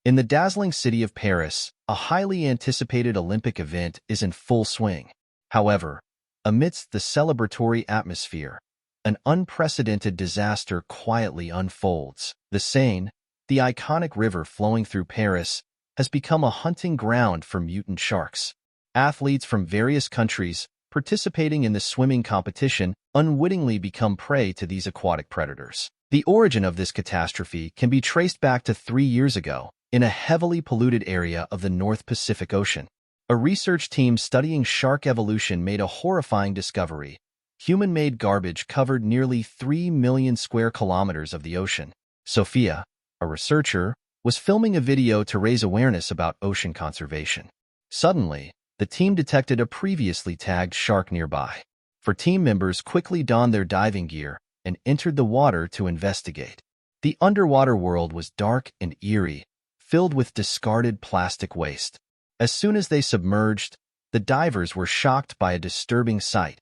In the dazzling city of Paris, a highly anticipated Olympic event is in full swing. However, amidst the celebratory atmosphere, an unprecedented disaster quietly unfolds. The Seine, the iconic river flowing through Paris, has become a hunting ground for mutant sharks. Athletes from various countries participating in the swimming competition unwittingly become prey to these aquatic predators. The origin of this catastrophe can be traced back to 3 years ago in a heavily polluted area of the North Pacific Ocean. A research team studying shark evolution made a horrifying discovery. Human-made garbage covered nearly 3 million square kilometers of the ocean. Sophia, a researcher, was filming a video to raise awareness about ocean conservation. Suddenly, the team detected a previously tagged shark nearby. Her team members quickly donned their diving gear and entered the water to investigate. The underwater world was dark and eerie, filled with discarded plastic waste. As soon as they submerged, the divers were shocked by a disturbing sight: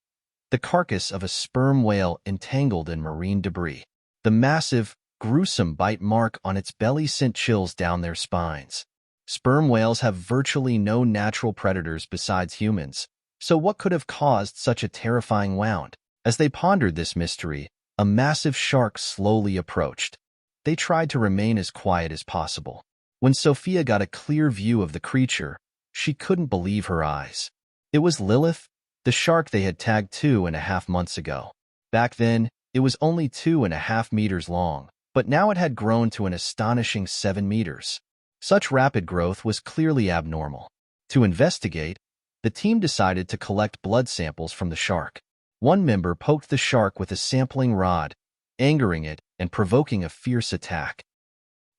the carcass of a sperm whale entangled in marine debris. The massive, gruesome bite mark on its belly sent chills down their spines. Sperm whales have virtually no natural predators besides humans, so what could have caused such a terrifying wound? As they pondered this mystery, a massive shark slowly approached. They tried to remain as quiet as possible. When Sophia got a clear view of the creature, she couldn't believe her eyes. It was Lilith, the shark they had tagged 2.5 months ago. Back then, it was only 2.5 meters long, but now it had grown to an astonishing 7 meters. Such rapid growth was clearly abnormal. To investigate, the team decided to collect blood samples from the shark. One member poked the shark with a sampling rod, angering it and provoking a fierce attack.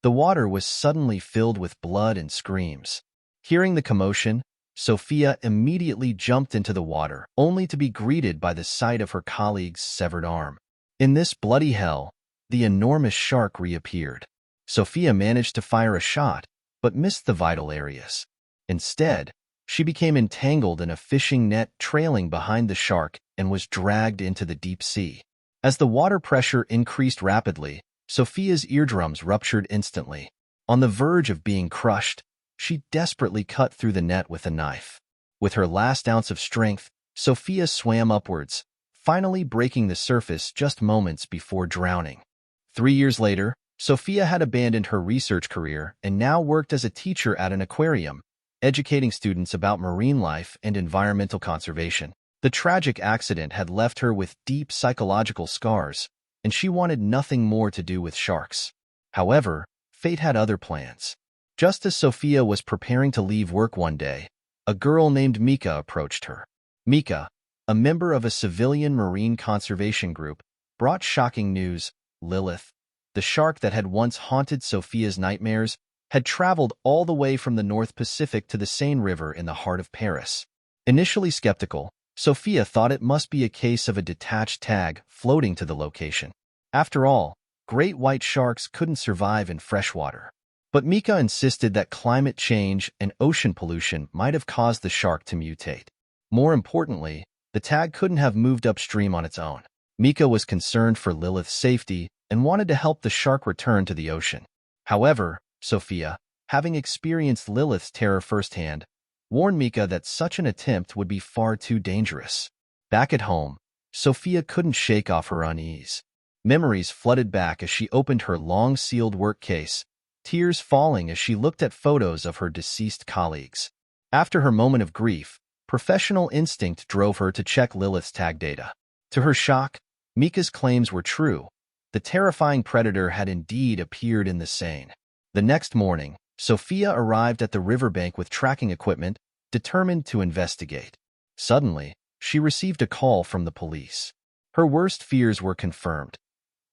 The water was suddenly filled with blood and screams. Hearing the commotion, Sophia immediately jumped into the water, only to be greeted by the sight of her colleague's severed arm. In this bloody hell, the enormous shark reappeared. Sophia managed to fire a shot, but missed the vital areas. Instead, she became entangled in a fishing net trailing behind the shark and was dragged into the deep sea. As the water pressure increased rapidly, Sophia's eardrums ruptured instantly. On the verge of being crushed, she desperately cut through the net with a knife. With her last ounce of strength, Sophia swam upwards, finally breaking the surface just moments before drowning. 3 years later, Sophia had abandoned her research career and now worked as a teacher at an aquarium, educating students about marine life and environmental conservation. The tragic accident had left her with deep psychological scars, and she wanted nothing more to do with sharks. However, fate had other plans. Just as Sophia was preparing to leave work one day, a girl named Mika approached her. Mika, a member of a civilian marine conservation group, brought shocking news. Lilith, the shark that had once haunted Sophia's nightmares, had traveled all the way from the North Pacific to the Seine River in the heart of Paris. Initially skeptical, Sophia thought it must be a case of a detached tag floating to the location. After all, great white sharks couldn't survive in freshwater. But Mika insisted that climate change and ocean pollution might have caused the shark to mutate. More importantly, the tag couldn't have moved upstream on its own. Mika was concerned for Lilith's safety and wanted to help the shark return to the ocean. However, Sophia, having experienced Lilith's terror firsthand, warned Mika that such an attempt would be far too dangerous. Back at home, Sophia couldn't shake off her unease. Memories flooded back as she opened her long-sealed work case, tears falling as she looked at photos of her deceased colleagues. After her moment of grief, professional instinct drove her to check Lilith's tag data. To her shock, Mika's claims were true. The terrifying predator had indeed appeared in the Seine. The next morning, Sophia arrived at the riverbank with tracking equipment, determined to investigate. Suddenly, she received a call from the police. Her worst fears were confirmed.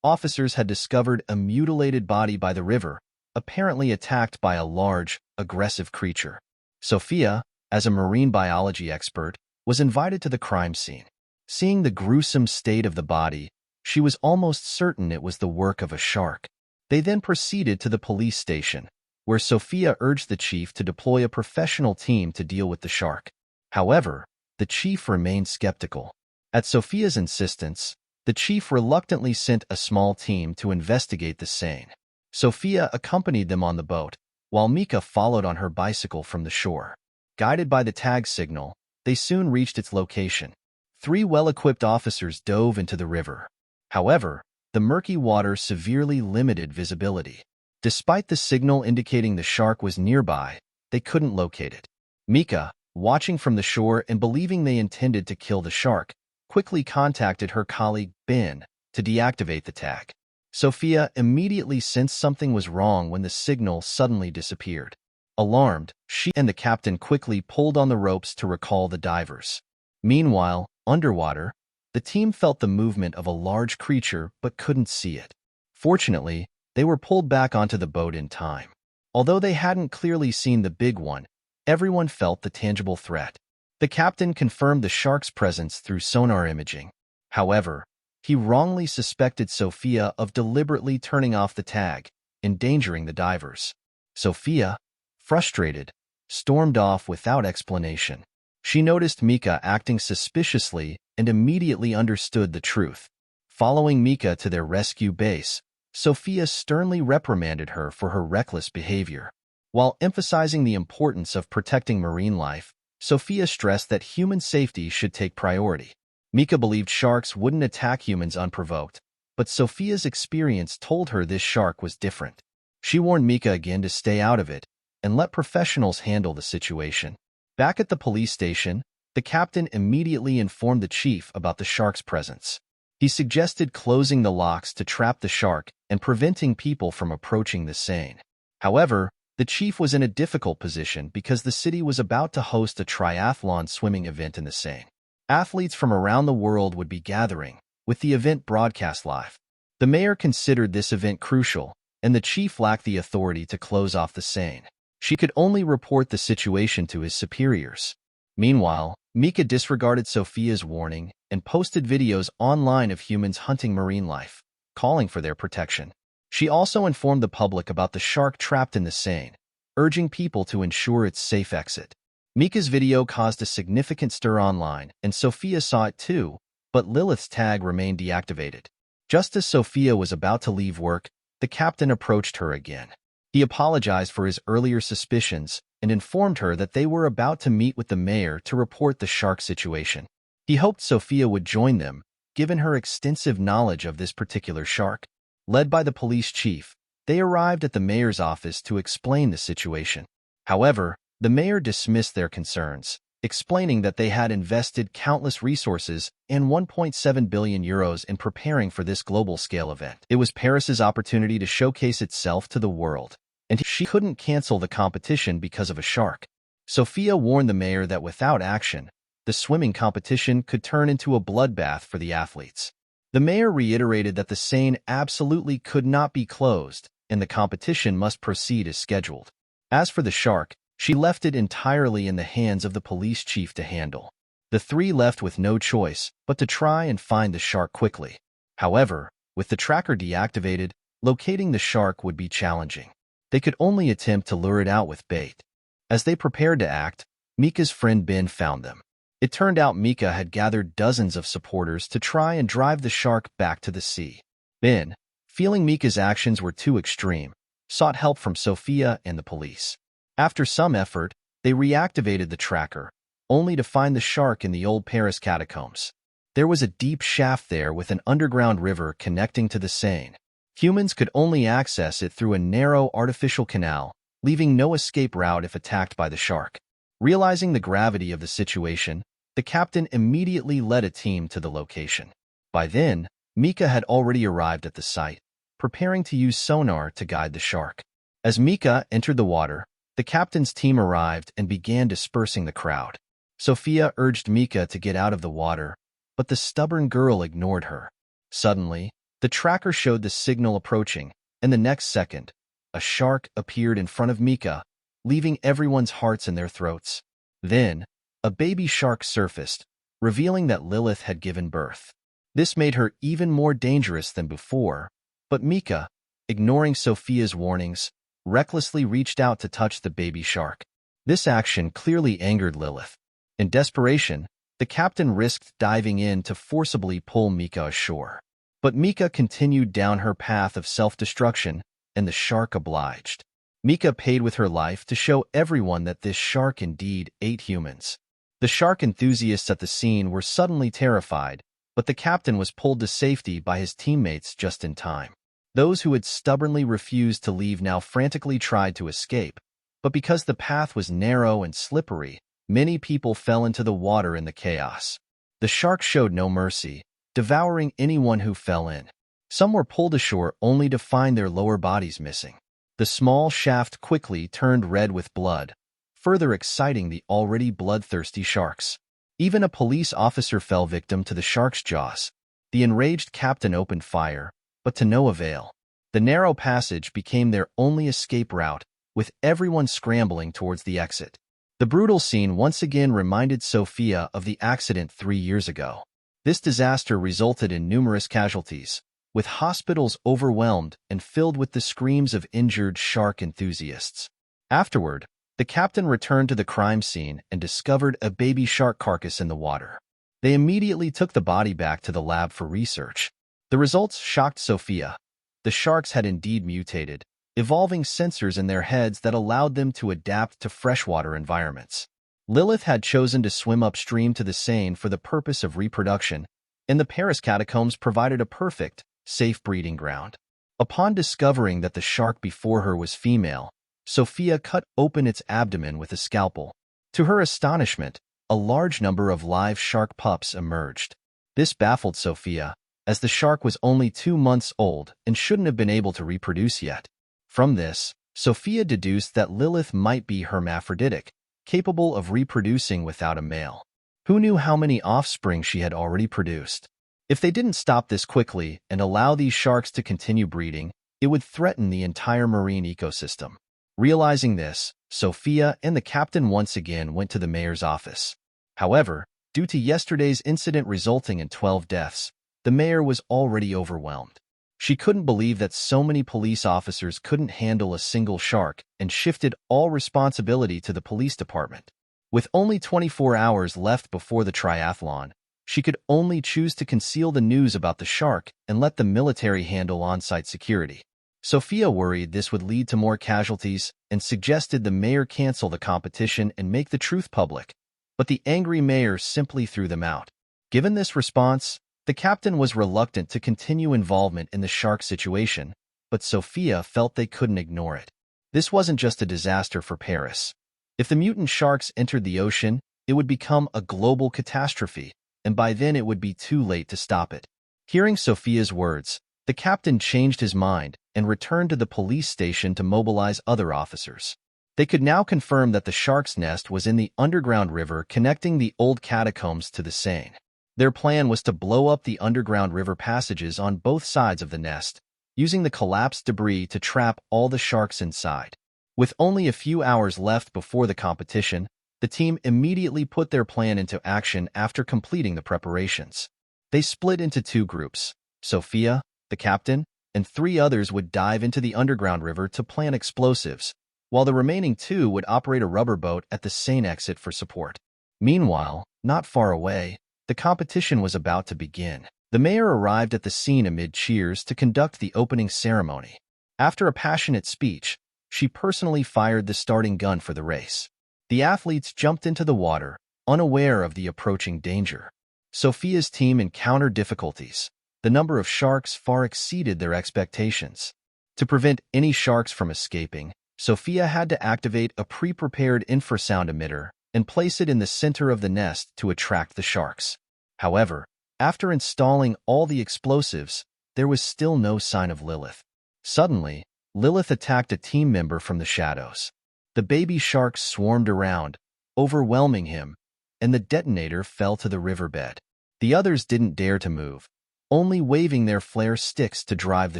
Officers had discovered a mutilated body by the river, apparently attacked by a large, aggressive creature. Sophia, as a marine biology expert, was invited to the crime scene. Seeing the gruesome state of the body, she was almost certain it was the work of a shark. They then proceeded to the police station, where Sophia urged the chief to deploy a professional team to deal with the shark. However, the chief remained skeptical. At Sophia's insistence, the chief reluctantly sent a small team to investigate the Seine. Sophia accompanied them on the boat, while Mika followed on her bicycle from the shore. Guided by the tag signal, they soon reached its location. 3 well-equipped officers dove into the river. However, the murky water severely limited visibility. Despite the signal indicating the shark was nearby, they couldn't locate it. Mika, watching from the shore and believing they intended to kill the shark, quickly contacted her colleague Ben to deactivate the tag. Sophia immediately sensed something was wrong when the signal suddenly disappeared. Alarmed, she and the captain quickly pulled on the ropes to recall the divers. Meanwhile, underwater, the team felt the movement of a large creature but couldn't see it. Fortunately, they were pulled back onto the boat in time. Although they hadn't clearly seen the big one, everyone felt the tangible threat. The captain confirmed the shark's presence through sonar imaging. However, he wrongly suspected Sophia of deliberately turning off the tag, endangering the divers. Sophia, frustrated, stormed off without explanation. She noticed Mika acting suspiciously and immediately understood the truth. Following Mika to their rescue base, Sophia sternly reprimanded her for her reckless behavior. While emphasizing the importance of protecting marine life, Sophia stressed that human safety should take priority. Mika believed sharks wouldn't attack humans unprovoked, but Sophia's experience told her this shark was different. She warned Mika again to stay out of it and let professionals handle the situation. Back at the police station, the captain immediately informed the chief about the shark's presence. He suggested closing the locks to trap the shark and preventing people from approaching the Seine. However, the chief was in a difficult position because the city was about to host a triathlon swimming event in the Seine. Athletes from around the world would be gathering, with the event broadcast live. The mayor considered this event crucial, and the chief lacked the authority to close off the Seine. She could only report the situation to his superiors. Meanwhile, Mika disregarded Sophia's warning and posted videos online of humans hunting marine life, calling for their protection. She also informed the public about the shark trapped in the Seine, urging people to ensure its safe exit. Mika's video caused a significant stir online, and Sophia saw it too, but Lilith's tag remained deactivated. Just as Sophia was about to leave work, the captain approached her again. He apologized for his earlier suspicions and informed her that they were about to meet with the mayor to report the shark situation. He hoped Sophia would join them, given her extensive knowledge of this particular shark. Led by the police chief, they arrived at the mayor's office to explain the situation. However, the mayor dismissed their concerns, explaining that they had invested countless resources and €1.7 billion in preparing for this global-scale event. It was Paris's opportunity to showcase itself to the world, and she couldn't cancel the competition because of a shark. Sophia warned the mayor that without action, the swimming competition could turn into a bloodbath for the athletes. The mayor reiterated that the Seine absolutely could not be closed, and the competition must proceed as scheduled. As for the shark, she left it entirely in the hands of the police chief to handle. The 3 left with no choice but to try and find the shark quickly. However, with the tracker deactivated, locating the shark would be challenging. They could only attempt to lure it out with bait. As they prepared to act, Mika's friend Ben found them. It turned out Mika had gathered dozens of supporters to try and drive the shark back to the sea. Ben, feeling Mika's actions were too extreme, sought help from Sophia and the police. After some effort, they reactivated the tracker, only to find the shark in the old Paris catacombs. There was a deep shaft there with an underground river connecting to the Seine. Humans could only access it through a narrow artificial canal, leaving no escape route if attacked by the shark. Realizing the gravity of the situation, the captain immediately led a team to the location. By then, Mika had already arrived at the site, preparing to use sonar to guide the shark. As Mika entered the water, the captain's team arrived and began dispersing the crowd. Sophia urged Mika to get out of the water, but the stubborn girl ignored her. Suddenly, the tracker showed the signal approaching, and the next second, a shark appeared in front of Mika, leaving everyone's hearts in their throats. Then, a baby shark surfaced, revealing that Lilith had given birth. This made her even more dangerous than before, but Mika, ignoring Sophia's warnings, recklessly reached out to touch the baby shark. This action clearly angered Lilith. In desperation, the captain risked diving in to forcibly pull Mika ashore. But Mika continued down her path of self-destruction, and the shark obliged. Mika paid with her life to show everyone that this shark indeed ate humans. The shark enthusiasts at the scene were suddenly terrified, but the captain was pulled to safety by his teammates just in time. Those who had stubbornly refused to leave now frantically tried to escape, but because the path was narrow and slippery, many people fell into the water in the chaos. The shark showed no mercy, devouring anyone who fell in. Some were pulled ashore only to find their lower bodies missing. The small shaft quickly turned red with blood, further exciting the already bloodthirsty sharks. Even a police officer fell victim to the shark's jaws. The enraged captain opened fire, but to no avail. The narrow passage became their only escape route, with everyone scrambling towards the exit. The brutal scene once again reminded Sophia of the accident 3 years ago. This disaster resulted in numerous casualties, with hospitals overwhelmed and filled with the screams of injured shark enthusiasts. Afterward, the captain returned to the crime scene and discovered a baby shark carcass in the water. They immediately took the body back to the lab for research. The results shocked Sophia. The sharks had indeed mutated, evolving sensors in their heads that allowed them to adapt to freshwater environments. Lilith had chosen to swim upstream to the Seine for the purpose of reproduction, and the Paris catacombs provided a perfect, safe breeding ground. Upon discovering that the shark before her was female, Sophia cut open its abdomen with a scalpel. To her astonishment, a large number of live shark pups emerged. This baffled Sophia, as the shark was only 2 months old and shouldn't have been able to reproduce yet. From this, Sophia deduced that Lilith might be hermaphroditic, capable of reproducing without a male. Who knew how many offspring she had already produced? If they didn't stop this quickly and allow these sharks to continue breeding, it would threaten the entire marine ecosystem. Realizing this, Sophia and the captain once again went to the mayor's office. However, due to yesterday's incident resulting in 12 deaths, the mayor was already overwhelmed. She couldn't believe that so many police officers couldn't handle a single shark and shifted all responsibility to the police department. With only 24 hours left before the triathlon, she could only choose to conceal the news about the shark and let the military handle on-site security. Sophia worried this would lead to more casualties and suggested the mayor cancel the competition and make the truth public, but the angry mayor simply threw them out. Given this response, the captain was reluctant to continue involvement in the shark situation, but Sophia felt they couldn't ignore it. This wasn't just a disaster for Paris. If the mutant sharks entered the ocean, it would become a global catastrophe, and by then it would be too late to stop it. Hearing Sophia's words, the captain changed his mind and returned to the police station to mobilize other officers. They could now confirm that the shark's nest was in the underground river connecting the old catacombs to the Seine. Their plan was to blow up the underground river passages on both sides of the nest, using the collapsed debris to trap all the sharks inside. With only a few hours left before the competition, the team immediately put their plan into action after completing the preparations. They split into 2 groups. Sophia, the captain, and 3 others would dive into the underground river to plant explosives, while the remaining 2 would operate a rubber boat at the Seine exit for support. Meanwhile, not far away, the competition was about to begin. The mayor arrived at the scene amid cheers to conduct the opening ceremony. After a passionate speech, she personally fired the starting gun for the race. The athletes jumped into the water, unaware of the approaching danger. Sophia's team encountered difficulties. The number of sharks far exceeded their expectations. To prevent any sharks from escaping, Sophia had to activate a pre-prepared infrasound emitter and place it in the center of the nest to attract the sharks. However, after installing all the explosives, there was still no sign of Lilith. Suddenly, Lilith attacked a team member from the shadows. The baby sharks swarmed around, overwhelming him, and the detonator fell to the riverbed. The others didn't dare to move, only waving their flare sticks to drive the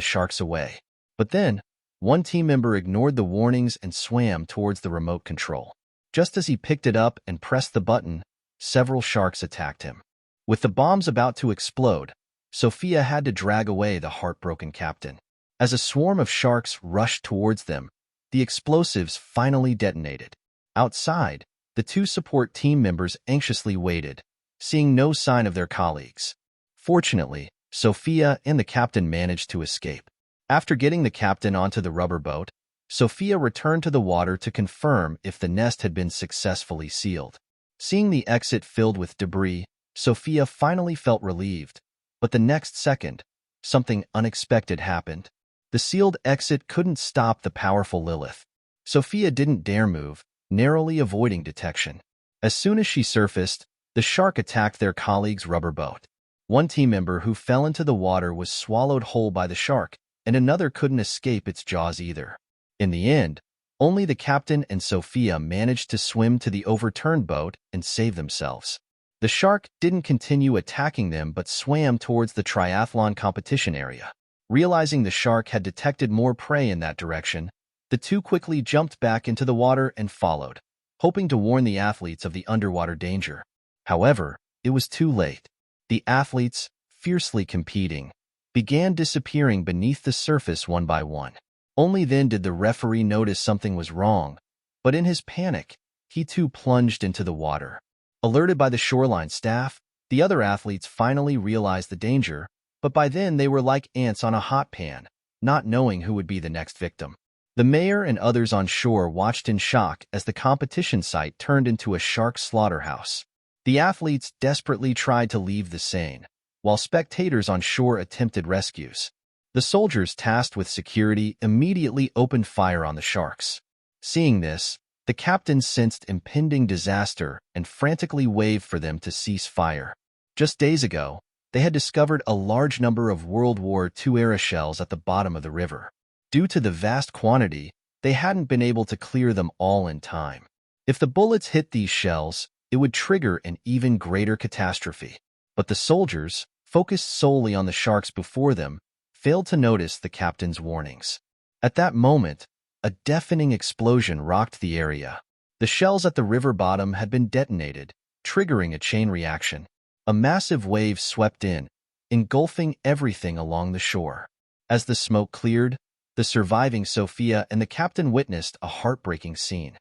sharks away. But then, one team member ignored the warnings and swam towards the remote control. Just as he picked it up and pressed the button, several sharks attacked him. With the bombs about to explode, Sophia had to drag away the heartbroken captain. As a swarm of sharks rushed towards them, the explosives finally detonated. Outside, the 2 support team members anxiously waited, seeing no sign of their colleagues. Fortunately, Sophia and the captain managed to escape. After getting the captain onto the rubber boat, Sophia returned to the water to confirm if the nest had been successfully sealed. Seeing the exit filled with debris, Sophia finally felt relieved. But the next second, something unexpected happened. The sealed exit couldn't stop the powerful Lilith. Sophia didn't dare move, narrowly avoiding detection. As soon as she surfaced, the shark attacked their colleague's rubber boat. One team member who fell into the water was swallowed whole by the shark, and another couldn't escape its jaws either. In the end, only the captain and Sophia managed to swim to the overturned boat and save themselves. The shark didn't continue attacking them but swam towards the triathlon competition area. Realizing the shark had detected more prey in that direction, the two quickly jumped back into the water and followed, hoping to warn the athletes of the underwater danger. However, it was too late. The athletes, fiercely competing, began disappearing beneath the surface one by one. Only then did the referee notice something was wrong, but in his panic, he too plunged into the water. Alerted by the shoreline staff, the other athletes finally realized the danger, but by then they were like ants on a hot pan, not knowing who would be the next victim. The mayor and others on shore watched in shock as the competition site turned into a shark slaughterhouse. The athletes desperately tried to leave the Seine, while spectators on shore attempted rescues. The soldiers tasked with security immediately opened fire on the sharks. Seeing this, the captain sensed impending disaster and frantically waved for them to cease fire. Just days ago, they had discovered a large number of World War II-era shells at the bottom of the river. Due to the vast quantity, they hadn't been able to clear them all in time. If the bullets hit these shells, it would trigger an even greater catastrophe. But the soldiers, focused solely on the sharks before them, failed to notice the captain's warnings. At that moment, a deafening explosion rocked the area. The shells at the river bottom had been detonated, triggering a chain reaction. A massive wave swept in, engulfing everything along the shore. As the smoke cleared, the surviving Sophia and the captain witnessed a heartbreaking scene.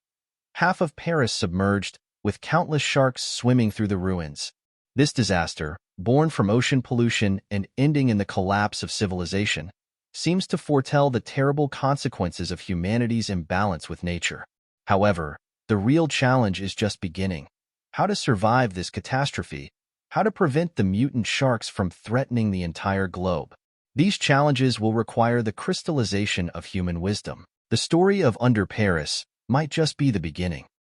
Half of Paris submerged, with countless sharks swimming through the ruins. This disaster, born from ocean pollution and ending in the collapse of civilization, seems to foretell the terrible consequences of humanity's imbalance with nature. However, the real challenge is just beginning. How to survive this catastrophe? How to prevent the mutant sharks from threatening the entire globe? These challenges will require the crystallization of human wisdom. The story of Under Paris might just be the beginning.